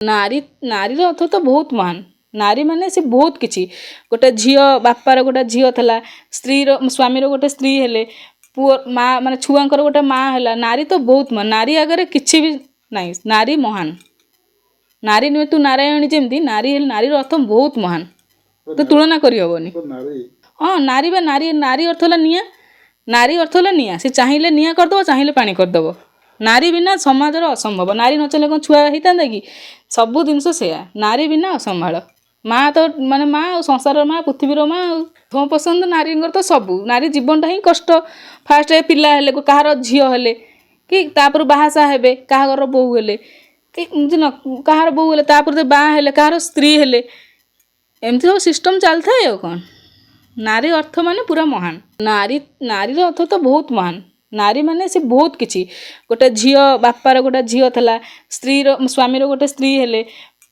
नारी नारीर अर्थ तो बहुत महान। नारी माने से बहुत किछि गोटे झियो बापार गोटे झियो थला स्त्री स्वामी गोटे स्त्री हेले पुओ माँ माने छुआंकर गोटे माँ हैला नारी तो बहुत महान। नारी आगे किछि भी नहीं नारी महान। नारी नुहे तू नारायणी जेमती नारी नारीर अर्थ बहुत महान तो तुलना करी हबनी। हाँ नारी बा नारी नारी अर्थ होला निया। नारी अर्थ होला निया से चाहिए निया करदेव चाहिए पानी करदेव। नारी बिना समाजर असंभव। नारी न चले कौन छुआ होता कि सबू जिनस से नारी बिना असंभाल। माँ तो माने माँ और संसार माँ पृथ्वीर माँ थो पसंद नारी तो सबू नारी जीवनटा ही कष्ट। फास्ट पिला हेले कहार झील हेले कि तापर बाहासा हेबे कहार बोहू हेले कि कहार बोहू हेले तापर बाँ हेले कहार स्त्री हेले एमती सब सिस्टम चलता है। कौन नारी अर्थ माने पूरा महान। नारी नारीर अर्थ तो बहुत महान। नारी माने से बहुत किछि गोटे झियो बापार गोटे झियो थला स्त्री स्वामी गोटे स्त्री हेले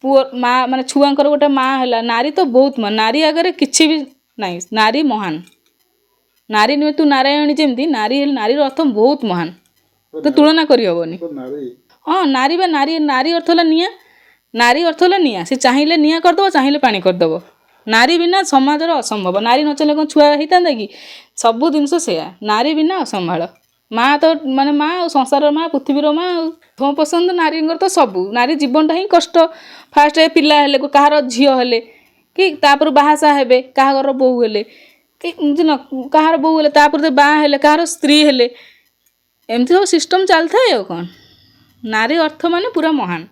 पुओ माँ माने छुआंकर गोटे माँ हैला नारी तो बहुत महान। नारी आगे किछि भी नहीं नारी महान। नारी नुहे तू नारायणी जेमती नारी नारीर अर्थ बहुत महान तो तुलना करी हबनी। हाँ नारी बा नारी नारी अर्थ होला निया। नारी अर्थ होला निया से चाहिए निया करदेव चाहिए पानी करदेव। नारी बिना समाजर असंभव। नारी न चले कौन छुआ होता कि सबू जिनस से नारी बिना असंभाल। माँ तो माने माँ और संसार माँ पृथ्वीर माँ थो पसंद नारी तो सबू नारी जीवनटा ही कष्ट। फास्ट पिला हेले कहार झील हेले कि तापर बाहासा हेबे कहार बोहू हेले कि कहार बोहू हेले तापर बाँ हेले कहार स्त्री हेले एमती सब सिस्टम चलता है। कौन नारी अर्थ माने पूरा महान।